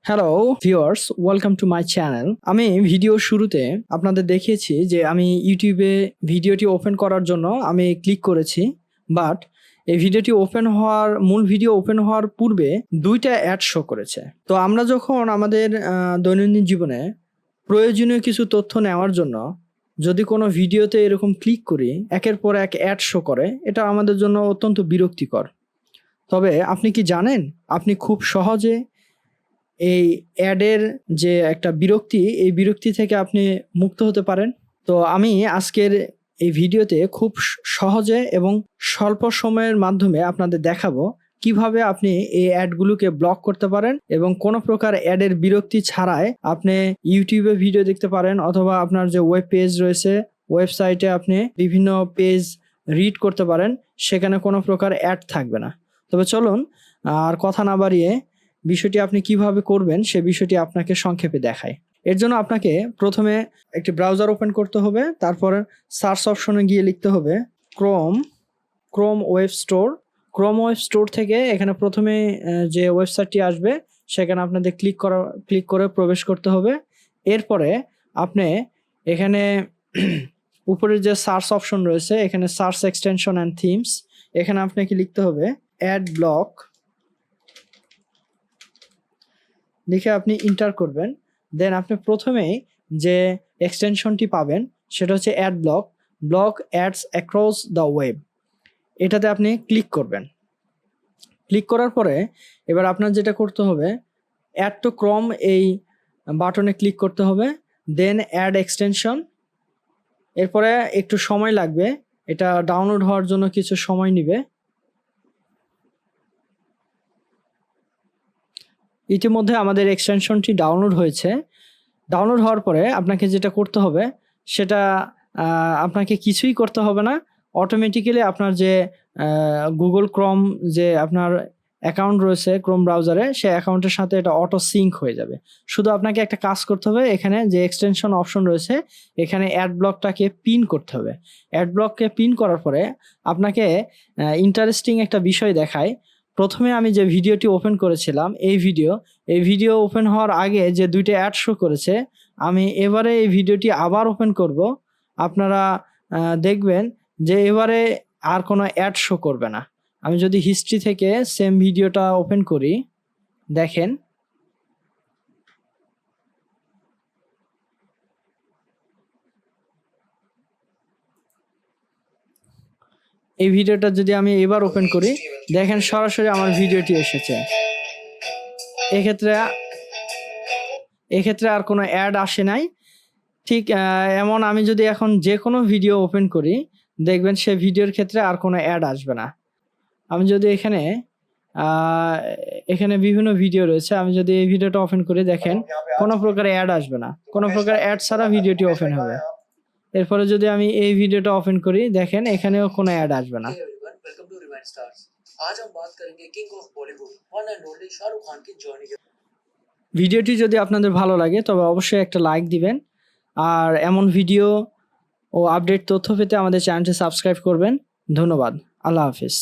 Hello viewers, welcome to my channel. আমি ভিডিওর শুরুতে আপনাদের দেখিয়েছি যে আমি ইউটিউবে ভিডিওটি ওপেন করার জন্য আমি ক্লিক করেছি, বাট এই ভিডিওটি মূল ভিডিও ওপেন হওয়ার পূর্বে দুইটা অ্যাড শো করেছে। তো আমরা যখন আমাদের দৈনন্দিন জীবনে প্রয়োজনীয় কিছু তথ্য নেওয়ার জন্য যদি কোনো ভিডিওতে এরকম ক্লিক করি, একের পর এক অ্যাড শো করে, এটা আমাদের জন্য অত্যন্ত বিরক্তিকর। তবে আপনি কি জানেন, আপনি খুব সহজে এই অ্যাডের যে একটা বিরক্তি, এই বিরক্তি থেকে আপনি মুক্ত হতে পারেন। তো আমি আজকের এই ভিডিওতে খুব সহজে এবং স্বল্প সময়ের মাধ্যমে আপনাদের দেখাবো কিভাবে আপনি এই অ্যাডগুলোকে ব্লক করতে পারেন এবং কোনো প্রকার অ্যাডের বিরক্তি ছাড়াই আপনি ইউটিউবে ভিডিও দেখতে পারেন, অথবা আপনার যে ওয়েব পেজ রয়েছে, ওয়েবসাইটে আপনি বিভিন্ন পেজ রিড করতে পারেন, সেখানে কোনো প্রকার অ্যাড থাকবে না। তবে চলুন আর কথা না বাড়িয়ে বিষয়টি আপনি কিভাবে করবেন সে বিষয়টি আপনাকে সংক্ষেপে দেখায়। এর জন্য আপনাকে প্রথমে একটি ব্রাউজার ওপেন করতে হবে, তারপর সার্চ অপশনে গিয়ে লিখতে হবে Chrome web store. Chrome web store থেকে এখানে প্রথমে যে ওয়েবসাইটটি আসবে সেখানে আপনাদের ক্লিক করে প্রবেশ করতে হবে। এরপরে আপনি এখানে উপরে যে সার্চ অপশন রয়েছে, এখানে সার্চ এক্সটেনশন অ্যান্ড থিমস, এখানে আপনাকে লিখতে হবে অ্যাড ব্লক, লিখে আপনি ইন্টার করবেন। দেন আপনি প্রথমেই যে এক্সটেনশনটি পাবেন সেটা হচ্ছে ad block ads across the web. এটাতে আপনি ক্লিক করবেন। ক্লিক করার পরে এবার আপনার যেটা করতে হবে, অ্যাড টু ক্রোম এই বাটনে ক্লিক করতে হবে, দেন অ্যাড এক্সটেনশন। এরপরে একটু সময় লাগবে, এটা ডাউনলোড হওয়ার জন্য কিছু সময় নেবে। ইতিমধ্যে আমাদের এক্সটেনশনটি ডাউনলোড হয়েছে। ডাউনলোড হওয়ার পরে আপনাকে যেটা করতে হবে সেটা আপনাকে কিছুই করতে হবে না, অটোমেটিক্যালি আপনার যে গুগল ক্রোম যে আপনার অ্যাকাউন্ট রয়েছে ক্রোম ব্রাউজারে, সেই অ্যাকাউন্টের সাথে এটা অটো সিঙ্ক হয়ে যাবে। শুধু আপনাকে একটা কাজ করতে হবে, এখানে যে এক্সটেনশন অপশন রয়েছে এখানে অ্যাড ব্লকটাকে পিন করতে হবে। অ্যাড ব্লককে পিন করার পরে আপনাকে ইন্টারেস্টিং একটা বিষয় দেখায়। প্রথমে আমি যে ভিডিওটি ওপেন করেছিলাম, এই ভিডিও ওপেন হওয়ার আগে যে দুইটা অ্যাড শো করেছে, আমি এবারে এই ভিডিওটি আবার ওপেন করব। আপনারা দেখবেন যে এবারে আর কোনো অ্যাড শো করবে না। আমি যদি হিস্ট্রি থেকে সেম ভিডিওটা ওপেন করি, দেখেন এই ভিডিওটা যদি আমি এবার ওপেন করি, দেখেন সরাসরি আমার ভিডিওটি এসেছে। এক্ষেত্রে আর কোনো অ্যাড আসে নাই। ঠিক এমন আমি যদি এখন যে কোনো ভিডিও ওপেন করি, দেখবেন সে ভিডিওর ক্ষেত্রে আর কোনো অ্যাড আসবে না। আমি যদি এখানে বিভিন্ন ভিডিও রয়েছে, আমি যদি এই ভিডিওটা ওপেন করি, দেখেন কোনো প্রকার অ্যাড আসবে না, কোনো প্রকার অ্যাড ছাড়া ভিডিওটি ওপেন হবে। এরপরে যদি আমি এই ভিডিওটা ওপেন করি, দেখেন এখানেও কোনো অ্যাড আসবে না। ভিডিওটি যদি আপনাদের ভালো লাগে তবে অবশ্যই একটা লাইক দিবেন, আর এমন ভিডিও ও আপডেট তথ্য পেতে আমাদের চ্যানেলটি সাবস্ক্রাইব করবেন। ধন্যবাদ। আল্লাহ হাফিজ।